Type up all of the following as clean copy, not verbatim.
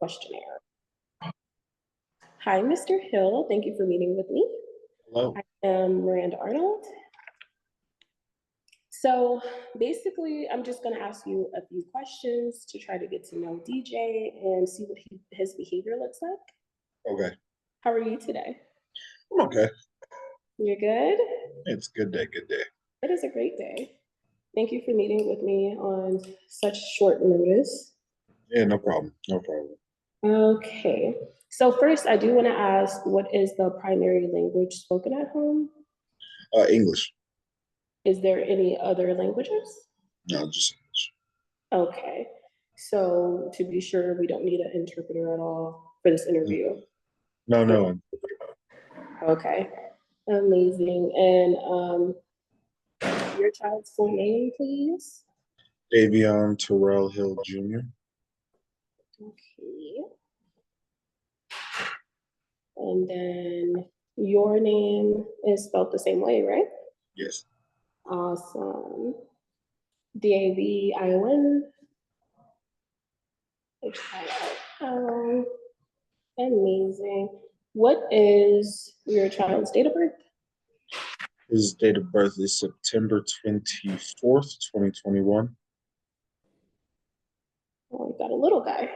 questionnaire. Hi, Mr. Hill. Thank you for meeting with me. Hello. I am Miranda Arnold. So basically, I'm just going to ask you a few questions to try to get to know DJ and see what his behavior looks like. Okay. How are you today? I'm okay. You're good? It's a good day, good day. It is a great day. Thank you for meeting with me on such short notice. Yeah, no problem. No problem. Okay. So first, I do want to ask, what is the primary language spoken at home? English. Is there any other languages? No, just English. Okay. So to be sure, we don't need an interpreter at all for this interview. No. Okay. Amazing. And your child's full name, please? Davion Terrell Hill Jr. Okay. And then your name is spelled the same way, right? Yes. Awesome. Davion. H-I-L-L. Amazing. What is your child's date of birth? His date of birth is September 24th, 2021. Oh, we got a little guy.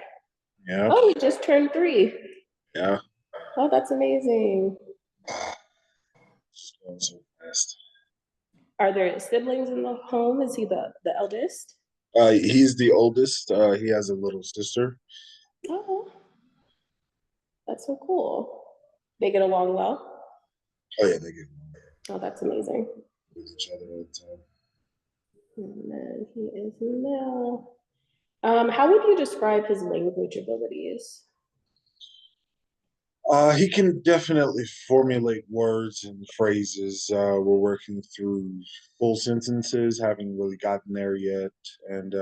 Yeah. Oh, he just turned 3. Yeah. Oh, that's amazing. It's going so fast. Are there siblings in the home? Is he the eldest? He's the oldest. He has a little sister. Oh, that's so cool. They get along well? Oh yeah, they get along Oh, that's amazing. with each other all the time. And then he is now. How would you describe his language abilities? He can definitely formulate words and phrases. We're working through full sentences, haven't really gotten there yet, and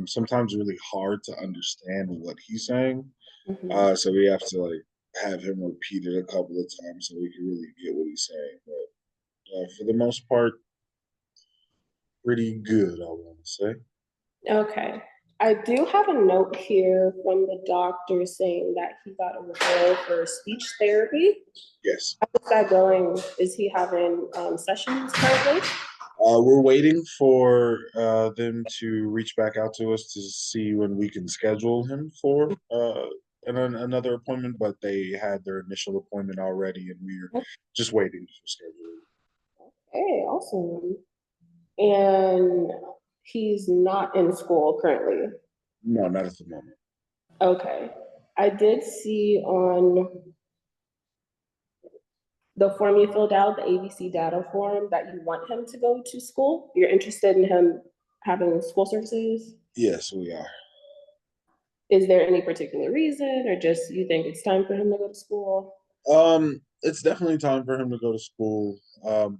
sometimes really hard to understand what he's saying. Mhm. So we have to like have him repeat it a couple of times so we can really get what he's saying. But for the most part, pretty good, I want to say. Okay. I do have a note here from the doctor saying that he got a referral for speech therapy. Yes. How's that going? Is he having sessions currently? We're waiting for them to reach back out to us to see when we can schedule him for another appointment, but they had their initial appointment already, and we're just waiting for scheduling. Hey, awesome. And he's not in school currently. No, not at the moment. Okay. I did see on the form you filled out, the ABC data form, that you want him to go to school. You're interested in him having school services? Yes, we are. Is there any particular reason, or just you think it's time for him to go to school? It's definitely time for him to go to school,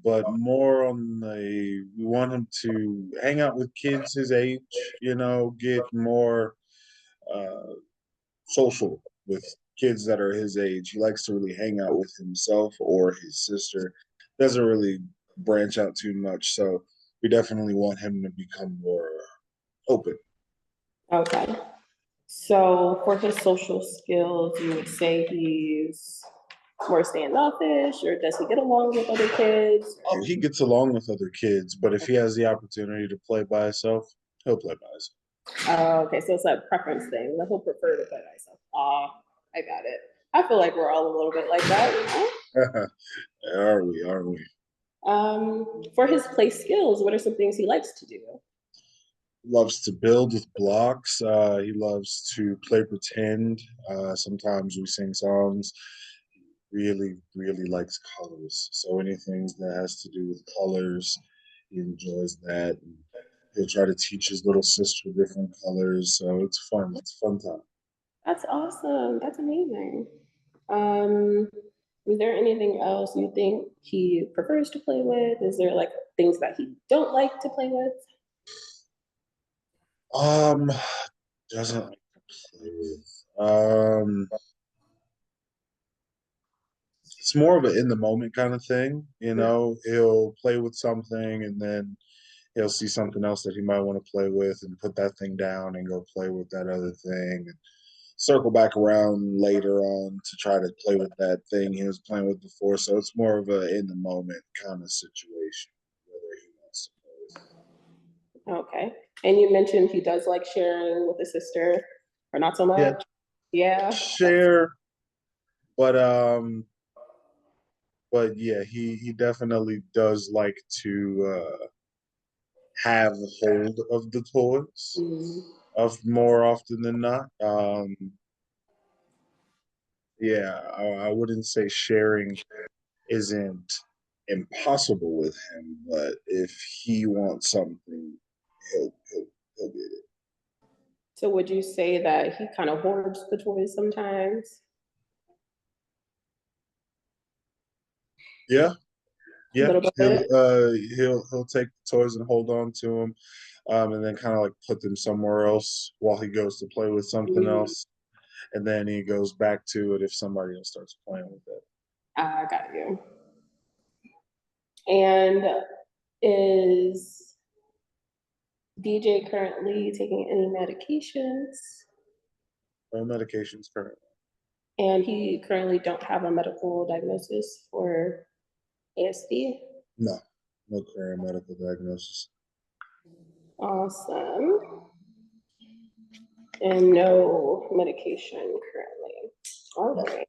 but more on we want him to hang out with kids his age, get more uh, social with kids that are his age. He likes to really hang out with himself or his sister. Doesn't really branch out too much, so we definitely want him to become more open. Okay. So for his social skills, you would say he's more standoffish, or does he get along with other kids? He gets along with other kids, but if he has the opportunity to play by himself, he'll play by himself. Okay, so it's a preference thing. He'll prefer to play by himself. I got it. I feel like we're all a little bit like that, Are we? Are we? For his play skills, what are some things he likes to do? Loves to build with blocks. He loves to play pretend. Sometimes we sing songs. Really, really likes colors. So anything that has to do with colors, he enjoys that. And he'll try to teach his little sister different colors. So it's fun. It's a fun time. That's awesome. That's amazing. Um, is there anything else you think he prefers to play with? Is there like things that he don't like to play with? Um, doesn't like to play with. It's more of an in the moment kind of thing. He'll play with something and then he'll see something else that he might want to play with and put that thing down and go play with that other thing. circle back around later on to try to play with that thing he was playing with before. So it's more of a in the moment kind of situation, whether he wants to play with Okay. And you mentioned he does like sharing with his sister, or not so it. Yeah, much? Yeah. share, but yeah, he definitely does like to have hold of the toys Mm. of more often than not. Yeah, I wouldn't say sharing isn't impossible with him, but if he wants something, he'll get it. So would you say that he kind of hoards the toys sometimes? Yeah, A yeah. little bit? He'll take the toys and hold on to them, and then kind of like put them somewhere else while he goes to play with something Mm, else, and then he goes back to it if somebody else starts playing with it. I got you. And is DJ currently taking any medications? No medications currently. And he currently don't have a medical diagnosis for ASD? No, no current medical diagnosis. Awesome. And no medication currently. All No. right.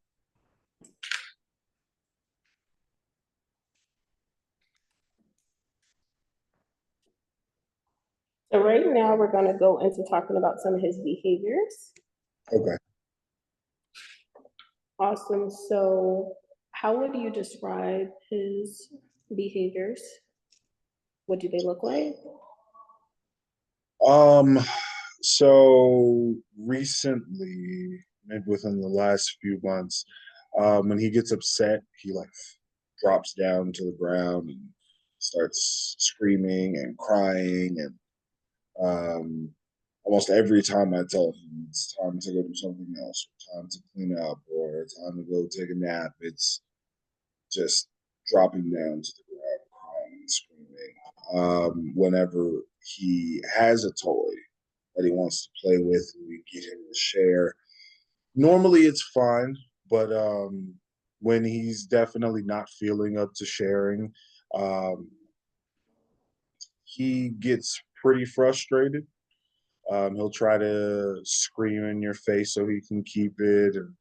So right now we're going to go into talking about some of his behaviors. Okay. Awesome. So how would you describe his behaviors? What do they look like? Um, so recently, maybe within the last few months, when he gets upset, he like drops down to the ground and starts screaming and crying. And almost every time I tell him it's time to go do something else, or time to clean up, or time to go take a nap, it's just dropping down to the ground, crying and screaming. Whenever he has a toy that he wants to play with, and we get him to share. Normally, it's fine, but when he's definitely not feeling up to sharing, um, he gets pretty frustrated. He'll try to scream in your face so he can keep it. And,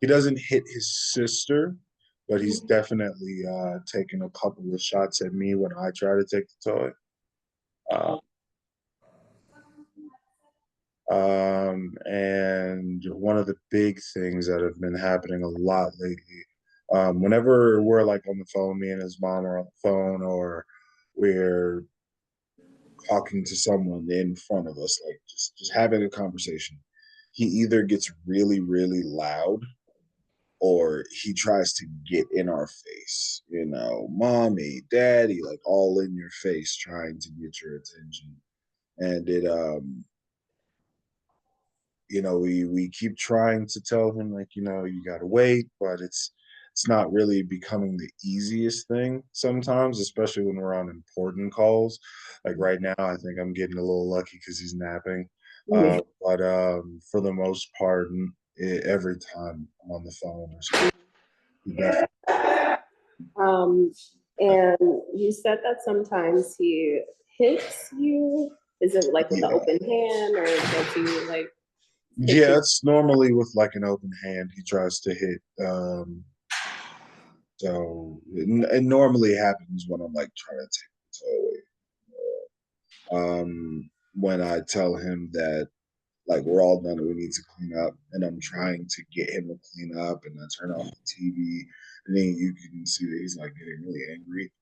he doesn't hit his sister, but he's definitely taken a couple of shots at me when I try to take the toy. Uh, and one of the big things that have been happening a lot lately, whenever we're like on the phone, me and his mom are on the phone, or we're talking to someone in front of us, like just having a conversation, he either gets really, really loud or he tries to get in our face, mommy, daddy, like all in your face, trying to get your attention. And we keep trying to tell him, like, you gotta wait, but it's not really becoming the easiest thing sometimes, especially when we're on important calls. Like right now, I think I'm getting a little lucky because he's napping. But for the most part, every time I'm on the phone or something, he definitely. Um, and you said that sometimes he hits you. Is it like with an Yeah. open hand, or does he like hit you? Yeah, it's normally with like an open hand he tries to hit. So it normally happens when I'm like trying to take the toy away. When I tell him that like we're all done and we need to clean up, and I'm trying to get him to clean up, and I turn off the TV, and then you can see that he's like getting really angry.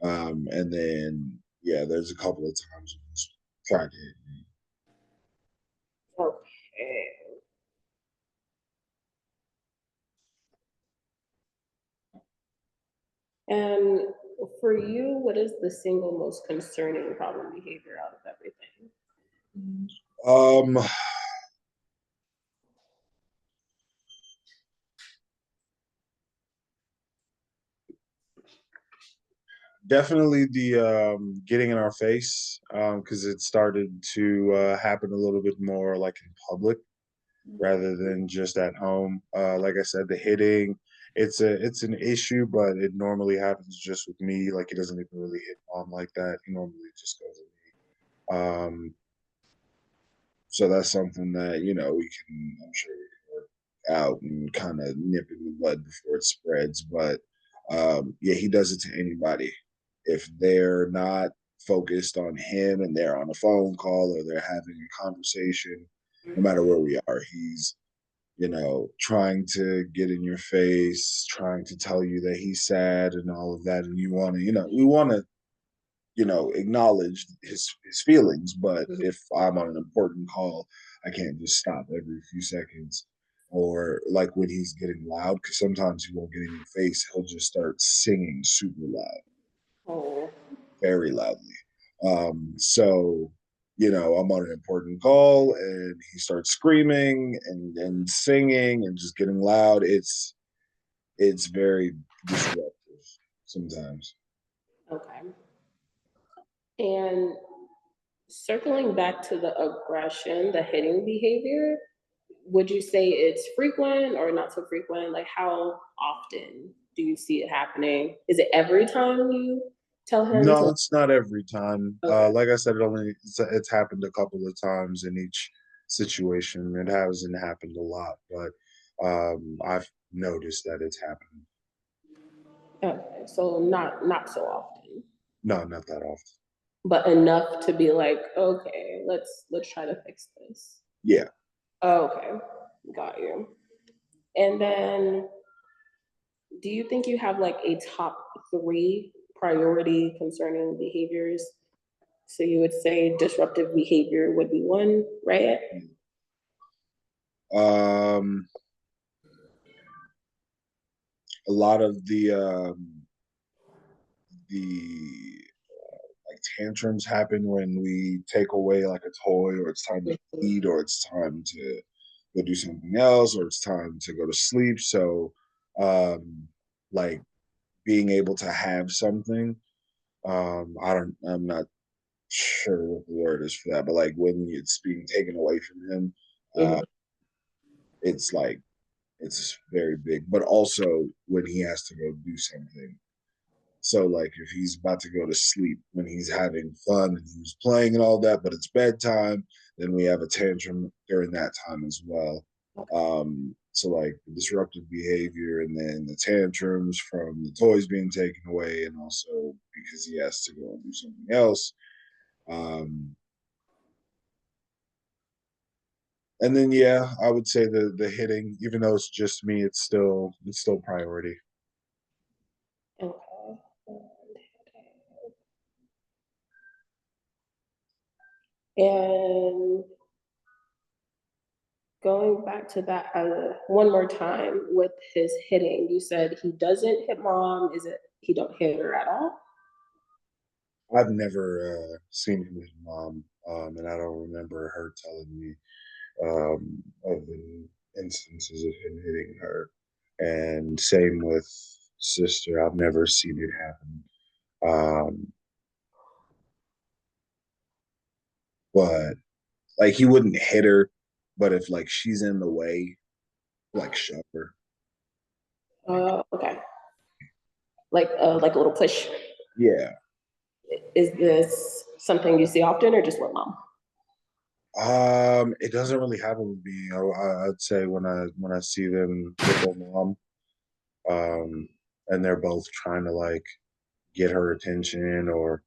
And then yeah, there's a couple of times when he's tried to hit me. Okay. And for you, what is the single most concerning problem behavior out of everything? Um, Definitely the getting in our face, because it started to happen a little bit more like in public rather than just at home. Like I said, the hitting, it's an issue, but it normally happens just with me. Like he doesn't even really hit mom like that. He normally just goes at me. So that's something that we can, I'm sure we can work out and kind of nip it in the bud before it spreads. But yeah, he does it to anybody. If they're not focused on him and they're on a phone call or they're having a conversation, no matter where we are, he's trying to get in your face, trying to tell you that he's sad and all of that, and you want to, we want to acknowledge his feelings. But Mhm. if I'm on an important call, I can't just stop every few seconds. Or like when he's getting loud, because sometimes he won't get in your face, he'll just start singing super loud, Oh, very loudly. So I'm on an important call and he starts screaming and singing and just getting loud. It's very disruptive sometimes. okay. And circling back to the aggression, the hitting behavior, would you say it's frequent or not so frequent? Like, how often do you see it happening? Is it every time you tell him No, to? it's not every time. Okay, Like I said, it's happened a couple of times in each situation. It hasn't happened a lot, but I've noticed that it's happened. okay, so not so often, No, not that often. but enough to be like, okay, let's try to fix this. Yeah. Okay, got you. And then, do you think you have like a top three priority concerning behaviors? So you would say disruptive behavior would be one, right? Um, a lot of the like tantrums happen when we take away like a toy, or it's time to eat, or it's time to go do something else, or it's time to go to sleep. So like being able to have something, I'm not sure what the word is for that, but like when it's being taken away from him, uh Mhm. it's like it's very big. But also when he has to go do something. So like if he's about to go to sleep, when he's having fun and he's playing and all that, but it's bedtime, then we have a tantrum during that time as well. So like the disruptive behavior and then the tantrums from the toys being taken away, and also because he has to go and do something else. Um, and then yeah, I would say the hitting, even though it's just me, it's still priority. Okay. And going back to that one more time with his hitting, you said he doesn't hit mom. Is it he don't hit her at all? I've never seen him with mom, and I don't remember her telling me of the instances of him hitting her. And same with sister. I've never seen it happen. Um, but like he wouldn't hit her, but if like she's in the way, like shove her. Okay. Like a little push. Yeah. Is this something you see often or just with mom? It doesn't really happen with me. I'd say when I see them with their mom, um, and they're both trying to like get her attention, or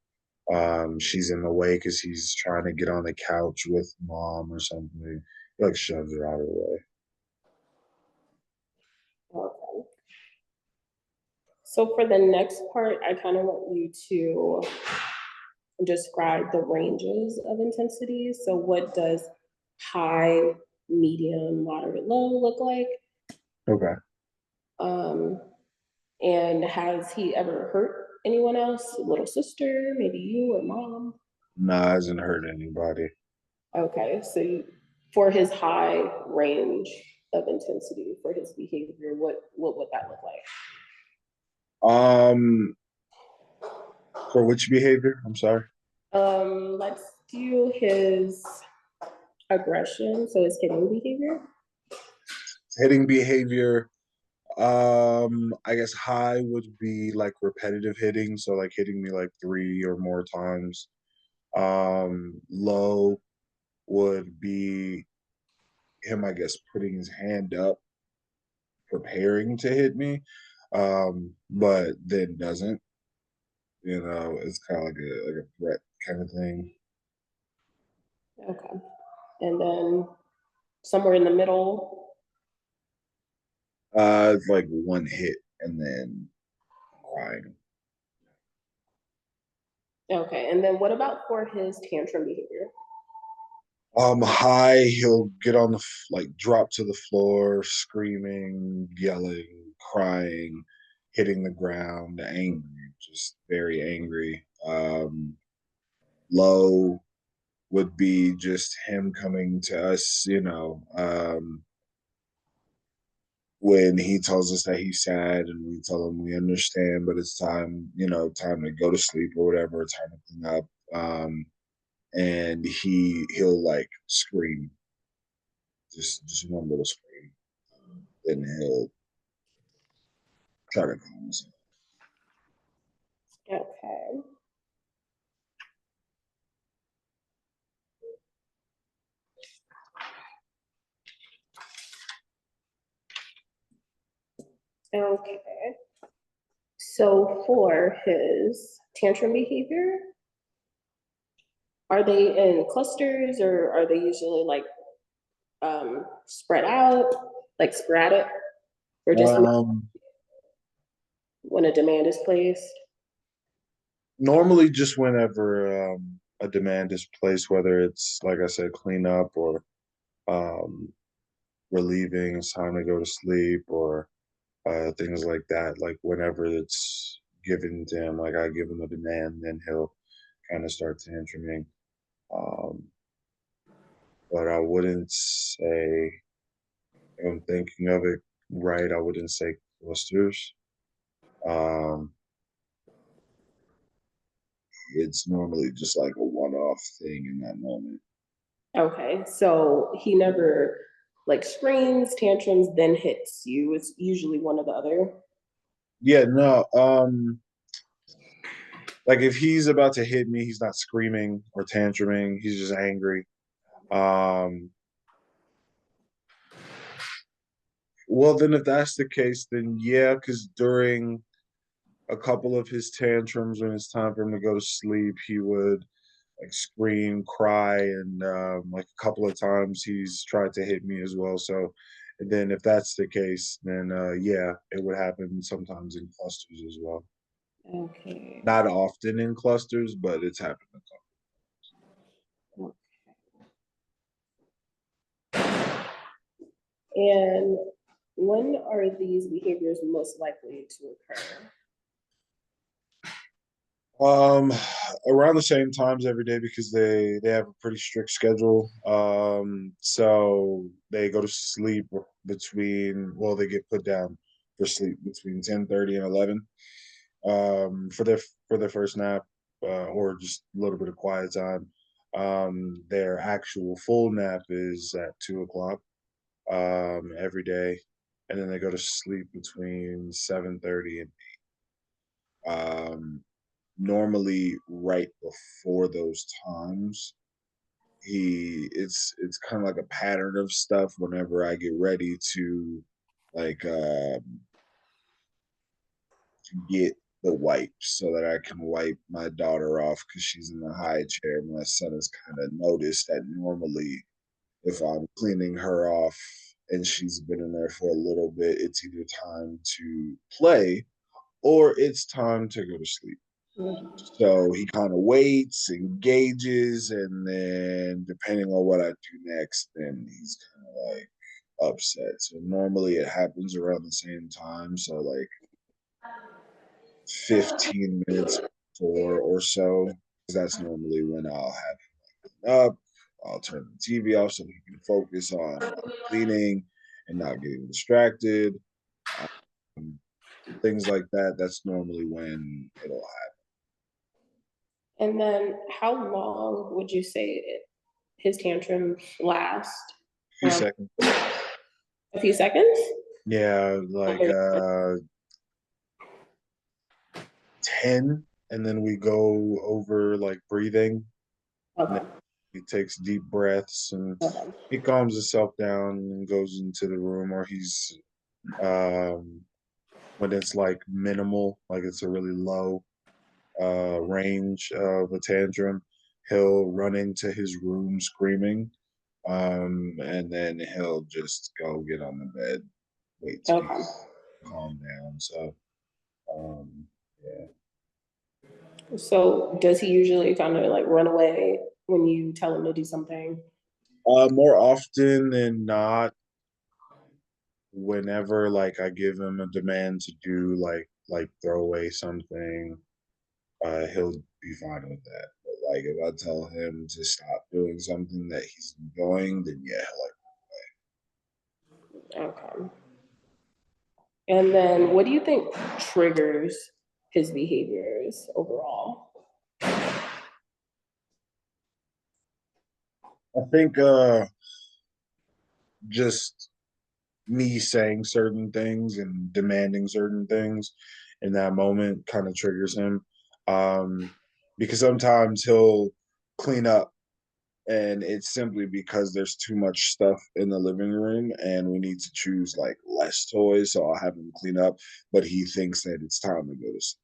she's in the way because he's trying to get on the couch with mom or something. He like shoves her out of the way. Okay. So for the next part, I kind of want you to describe the ranges of intensity. So what does high, medium, moderate, low look like? Okay. Um, and has he ever hurt anyone else? Little sister, maybe you or mom? Nah, hasn't hurt anybody. Okay, so for his high range of intensity for his behavior, what would that look like? Um, For which behavior? I'm sorry. Let's do his aggression, so his hitting behavior. Hitting behavior. I guess high would be like repetitive hitting, so like hitting me like three or more times. Low would be him, I guess, putting his hand up, preparing to hit me, but then doesn't. You know, it's kind of like a threat kind of thing. Okay. And then somewhere in the middle. It's like one hit and then crying. Okay. And then what about for his tantrum behavior? High, he'll get on the like drop to the floor, screaming, yelling, crying, hitting the ground, angry, just very angry. Low would be just him coming to us, when he tells us that he's sad and we tell him we understand, but it's time, time to go to sleep or whatever, time to clean up. And he'll like scream, just one little scream. Then he'll try to calm himself. Okay. Okay. So for his tantrum behavior, are they in clusters or are they usually like spread out, like sporadic, or just Um, when a demand is placed? Normally just whenever a demand is placed, whether it's like I said, clean up or um relieving, it's time to go to sleep or things like that. Like whenever it's given to him, like I give him a demand, then he'll kind of start tantruming. Um, but I wouldn't say, if I'm thinking of it right, I wouldn't say clusters. Um, it's normally just like a one-off thing in that moment. Okay, so he never like screams, tantrums, then hits you. It's usually one or the other. Yeah, no. Like if he's about to hit me, he's not screaming or tantruming. He's just angry. Um, well, then if that's the case, then yeah, because during a couple of his tantrums when it's time for him to go to sleep, he would like scream, cry, and like a couple of times he's tried to hit me as well. So, and then if that's the case, then yeah, it would happen sometimes in clusters as well. Okay. Not often in clusters, but it's happened a couple. And when are these behaviors most likely to occur? Um, Around the same times every day because they have a pretty strict schedule. So they go to sleep between they get put down for sleep between 10:30 and 11. For their first nap, or just a little bit of quiet time. Their actual full nap is at 2 o'clock every day, and then they go to sleep between 7:30 and normally right before those times it's kind of like a pattern of stuff whenever I get ready to like get the wipes so that I can wipe my daughter off because she's in the high chair. My son has kind of noticed that normally if I'm cleaning her off and she's been in there for a little bit, it's either time to play or it's time to go to sleep. Mhm. So he kind of waits, engages, and then depending on what I do next, then he's kind of like upset. So normally it happens around the same time. So like 15 minutes before or so, because that's normally when I'll have him up. I'll turn the TV off so he can focus on cleaning and not getting distracted. Um, Things like that. That's normally when it'll happen. And then how long would you say his tantrums last? Few seconds. A few seconds? Yeah, like 10, and then we go over like breathing, and then Okay. he takes deep breaths and Okay. he calms himself down and goes into the room, or um when it's like minimal, like it's a really low range of a tantrum, he'll run into his room screaming, and then he'll just go get on the bed, wait to Okay. calm down. So, um, yeah. So does he usually kind of like run away when you tell him to do something? More often than not, whenever like I give him a demand to do like throw away something, he'll be fine with that. But like if I tell him to stop doing something that he's enjoying, then yeah, Okay. And then what do you think triggers his behaviors overall? I think just me saying certain things and demanding certain things in that moment kind of triggers him. Um, because sometimes he'll clean up and it's simply because there's too much stuff in the living room and we need to choose like less toys. So I'll have him clean up, but he thinks that it's time to go to sleep.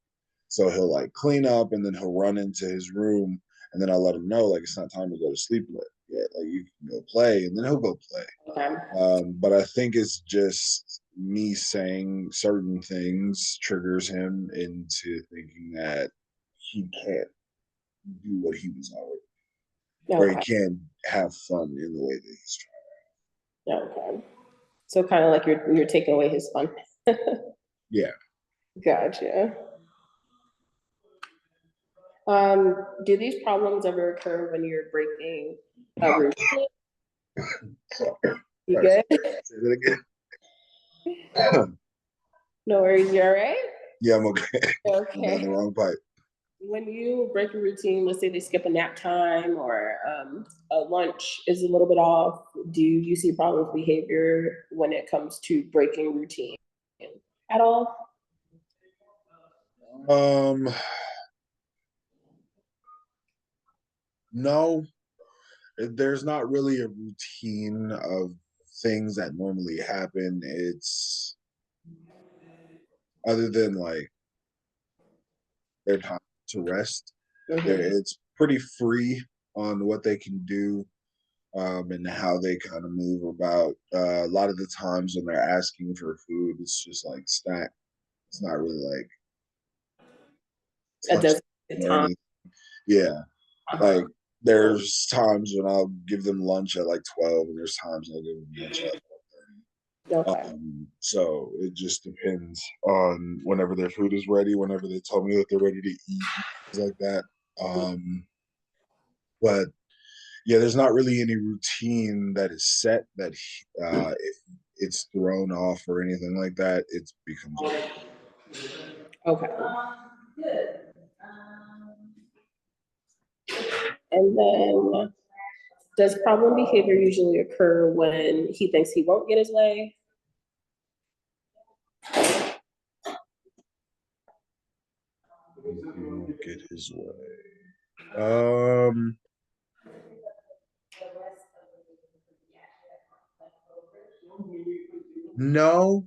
So he'll like clean up and then he'll run into his room and then I'll let him know like it's not time to go to sleep yet. Like you can go play and then he'll go play. Okay. But I think it's just me saying certain things triggers him into thinking that he can't do what he was already, or he Okay. can't have fun in the way that he's Okay. So kind of like you're taking away his fun. yeah. Gotcha. Do these problems ever occur when you're breaking a routine? Sorry. You Sorry. good? Say that again. No worries, you're all right? Yeah, I'm okay. Down the Okay. wrong pipe. When you break a routine, let's say they skip a nap time or a lunch is a little bit off, do you see problems with behavior when it comes to breaking routine at all? Um, no, there's not really a routine of things that normally happen. It's other than like their time to rest. Mm-hmm. It's pretty free on what they can do, and how they kind of move about. A lot of the times when they're asking for food, it's just like snack. It's not really like A touch designated or time. anything. Yeah, like Uh-huh. there's times when I'll give them lunch at like 12, and there's times I'll give them lunch at 12:30. Okay. So it just depends on whenever their food is ready, whenever they tell me that they're ready to eat, things like that. Um, but yeah, there's not really any routine that is set that if it's thrown off or anything like that, it becomes a Okay. And then does problem behavior usually occur when he thinks he won't get his way? he won't get his way. Um, no,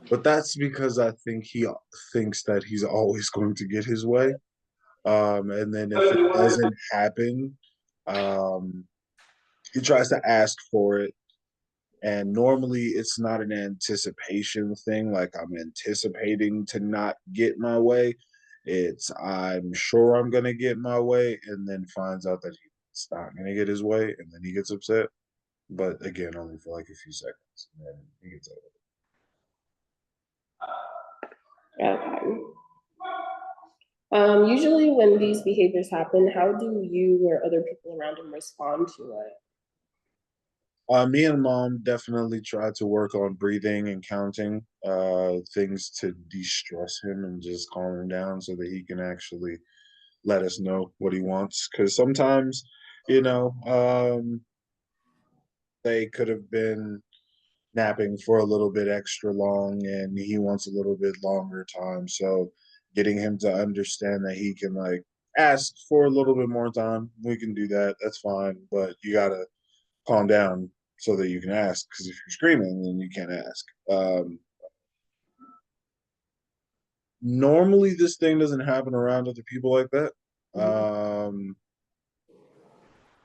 but that's because I think he thinks that he's always going to get his way. And then if it doesn't happen, um, he tries to ask for it. And normally it's not an anticipation thing, like I'm anticipating to not get my way. It's I'm sure I'm gonna get my way, and then finds out that he's not gonna get his way, and then he gets upset. But again, only for like a few seconds, and then he gets over Okay. Usually when these behaviors happen, how do you or other people around him respond to it? Me and mom definitely try to work on breathing and counting, things to de-stress him and just calm him down so that he can actually let us know what he wants. Because sometimes, you know, they could have been napping for a little bit extra long and he wants a little bit longer time. So getting him to understand that he can like ask for a little bit more time, we can do that. That's fine. But you gotta calm down so that you can ask. Because if you're screaming, then you can't ask. Normally, this thing doesn't happen around other people like that. Mhm.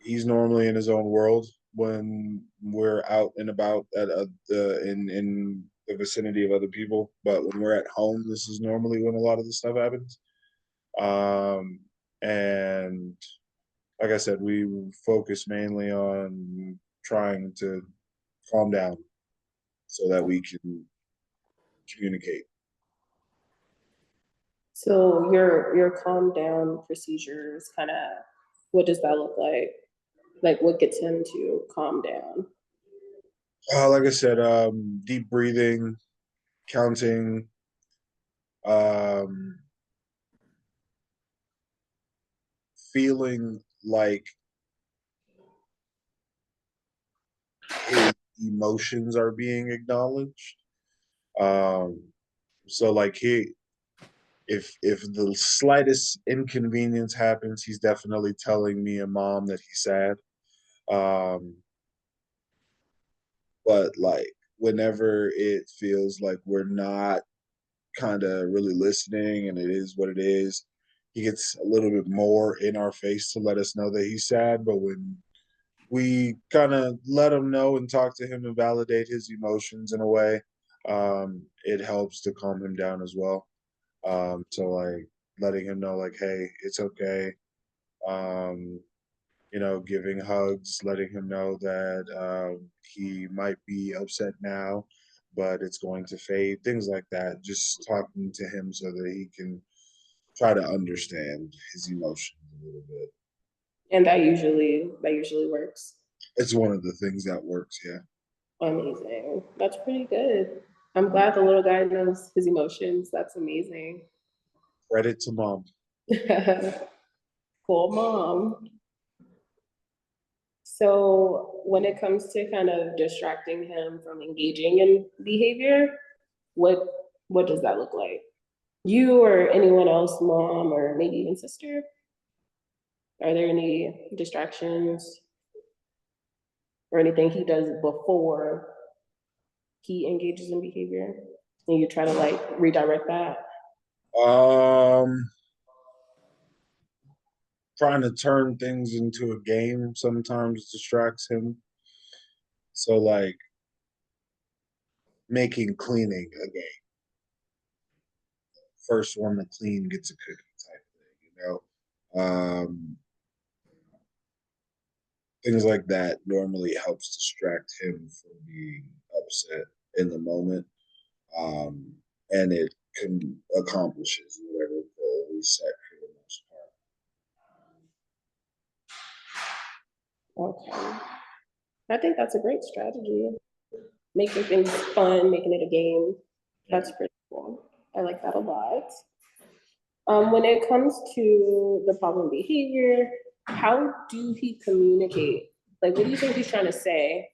He's normally in his own world when we're out and about in the vicinity of other people. But when we're at home, this is normally when a lot of this stuff happens. Um, and like I said, we focus mainly on trying to calm down so that we can communicate. So your calm down procedures kind of, what does that look like? Like what gets him to calm down? Like I said, deep breathing, counting, um, feeling like his emotions are being acknowledged. Um, so like if the slightest inconvenience happens, he's definitely telling me and mom that he's sad. Um, but like whenever it feels like we're not kind of really listening and it is what it is, he gets a little bit more in our face to let us know that he's sad. But when we kind of let him know and talk to him and validate his emotions in a way, it helps to calm him down as well. So like letting him know like, hey, it's okay. Um, giving hugs, letting him know that he might be upset now, but it's going to fade, things like that. Just talking to him so that he can try to understand his emotions a little bit. And that usually works. It's one of the things that works, yeah. Amazing. That's pretty good. I'm glad the little guy knows his emotions. That's amazing. Credit to mom. Cool mom. So when it comes to kind of distracting him from engaging in behavior, what what does that look like? You or anyone else, mom or maybe even sister? Are there any distractions or anything he does before he engages in behavior? And you try to like redirect that? Um, Trying to turn things into a game sometimes distracts him. So like making cleaning a game. First one to clean gets a cookie type thing. Things like that normally helps distract him from being upset in the moment. Um, and it can accomplishes whatever goal we set for the most Okay. I think that's a great strategy. Making things fun, making it a game. That's pretty cool. I like that a lot. When it comes to the problem behavior, how do he communicate? Like, what do you think he's trying to say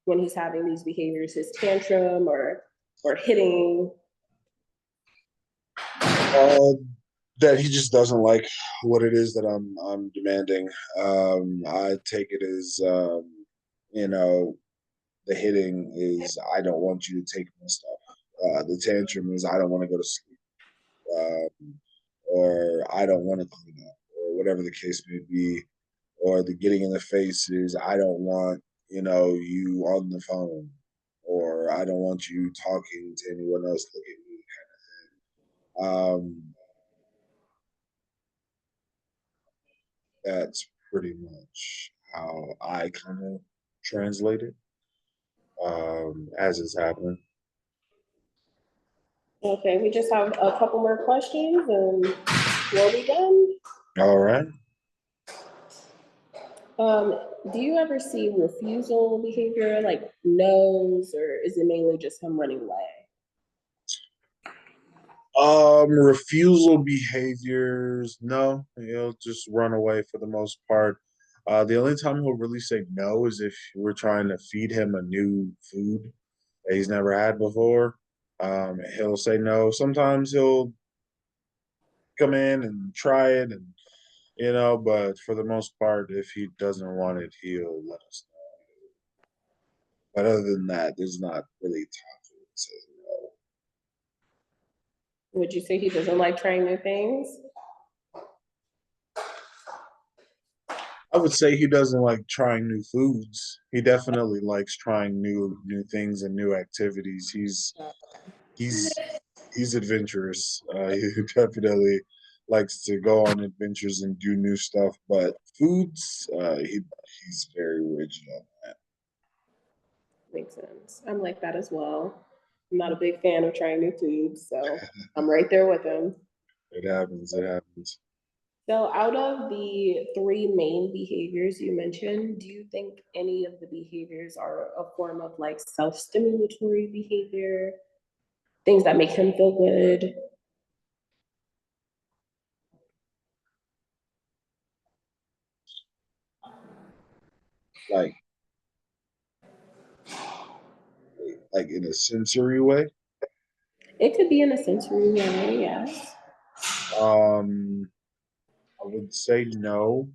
when he's having these behaviors? His tantrum or hitting? part. That he just doesn't like what it is that I'm demanding. I take it as you know, the hitting is I don't want you to take my stuff. The tantrum is I don't want to go to sleep, or I don't want to clean up, or whatever the case may be. Or the getting in the face is I don't want you on the phone, or I don't want you talking to anyone else. Look at me. That's pretty much how I kind of translate it as it's happening. Okay, we just have a couple more questions and we'll be done. All right. Um, do you ever see refusal behavior like no's, or is it mainly just him running away? Refusal behaviors, no, he'll just run away for the most part. The only time he'll really say no is if we're trying to feed him a new food that he's never had before. He'll say no. Sometimes he'll come in and try it, and but for the most part, if he doesn't want it, he'll let us know. But other than that, there's not really times where he says no. Would you say he doesn't like trying new things? I would say he doesn't like trying new foods. He definitely likes trying new things and new activities. He's he's adventurous. He definitely likes to go on adventures and do new stuff. But foods, he's very rigid on that. Makes sense. I'm like that as well. I'm not a big fan of trying new foods, so I'm right there with him. It happens. It happens. So, out of the three main behaviors you mentioned, do you think any of the behaviors are a form of like self stimulatory behavior, things that make him feel good? Like like in a sensory way. It could be in a sensory way, yes. Um, I would say no.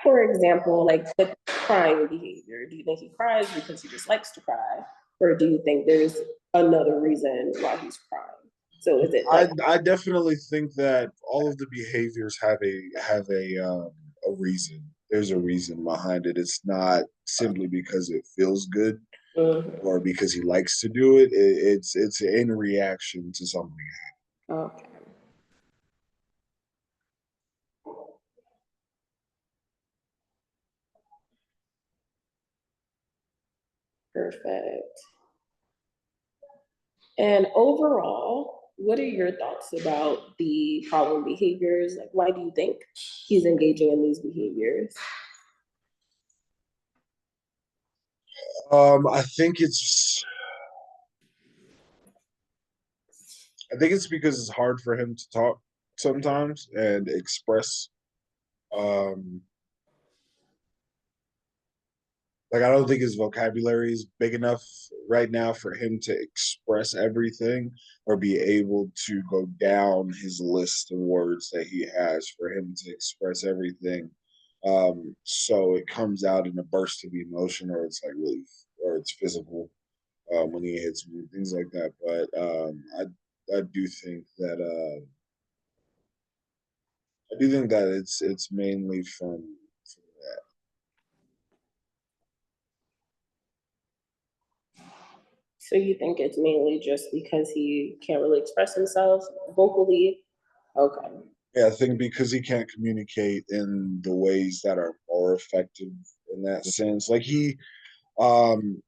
For example, like the crying behavior. Do you think he cries because he just likes to cry? Or do you think there's another reason why he's crying? So is it like I definitely think that all of the behaviors have a reason. There's a reason behind it. It's not simply because it feels good mhm, or because he likes to do it. It's in reaction to something. okay, perfect. And overall, what are your thoughts about the following behaviors? Like, why do you think he's engaging in these behaviors? I think it's because it's hard for him to talk sometimes and express. Um, like I don't think his vocabulary is big enough right now for him to express everything or be able to go down his list of words that he has for him to express everything. So it comes out in a burst of emotion, or it's like really, or it's physical when he hits me, things like that. But I do think that it's mainly from that. So you think it's mainly just because he can't really express himself vocally? Okay. Yeah, I think because he can't communicate in the ways that are more effective in that sense. Like um,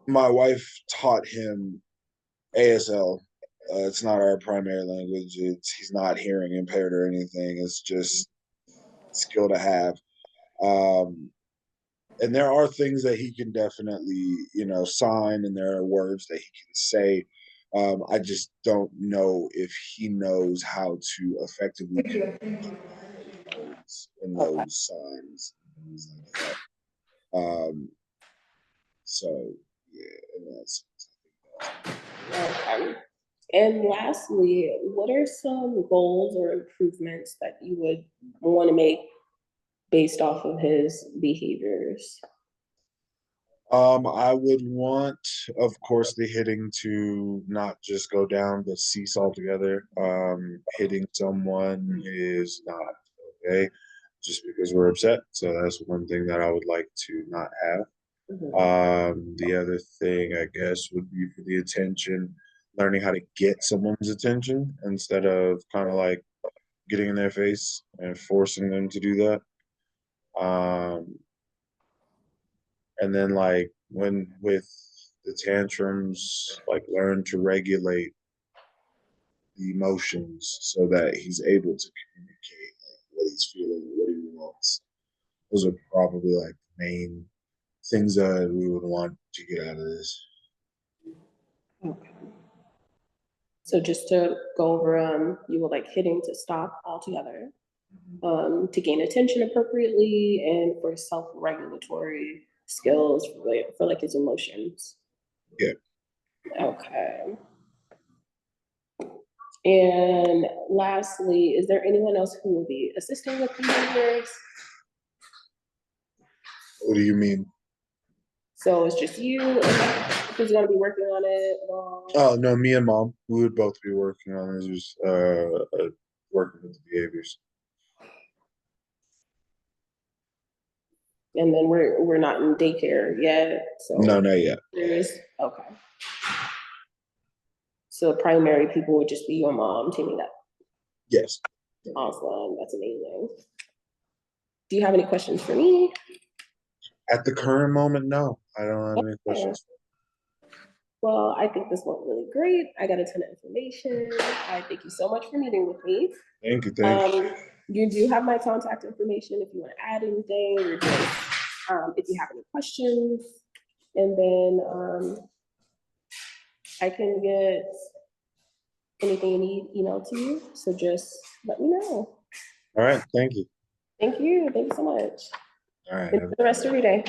my wife taught him ASL. It's not our primary language. He's not hearing impaired or anything. It's just skill to have. Um, and there are things that he can definitely, sign, and there are words that he can say. I just don't know if he knows how to effectively Okay. those signs and things like that. So yeah, and Okay. And lastly, what are some goals or improvements that you would want to make based off of his behaviors? I would want, of course, the hitting to not just go down, but cease altogether. Hitting someone is not okay just because we're upset. So that's one thing that I would like to not have. Mhm. The other thing, I guess, would be for the attention, learning how to get someone's attention instead of kind of like getting in their face and forcing them to do that. Um, and then like when with the tantrums, like learn to regulate the emotions so that he's able to communicate like what he's feeling, what he wants. Those are probably like the main things that we would want to get out of this. Okay. So just to go over, you would like hitting to stop altogether, to gain attention appropriately, and for self-regulatory skills for like his emotions. Yeah. Okay. And lastly, is there anyone else who will be assisting with behaviors? What do you mean? So it's just you who's gonna be working on it? Oh no, me and mom, we would both be working on it, just working with the behaviors. And then we're not in daycare yet, No, so not yet. there's, okay. So primary people would just be your mom teaming up. Yes. Awesome, that's amazing. Do you have any questions for me? At the current moment, no, I don't have any Okay. questions. Well, I think this went really great. I got a ton of information. I thank you so much for meeting with me. Thank you, thank you. You do have my contact information if you want to add anything or just if you have any questions. And then I can get anything you need emailed to you. So just let me know. All right, thank you. Thank you. Thank you so much. All right. Enjoy the rest of your day.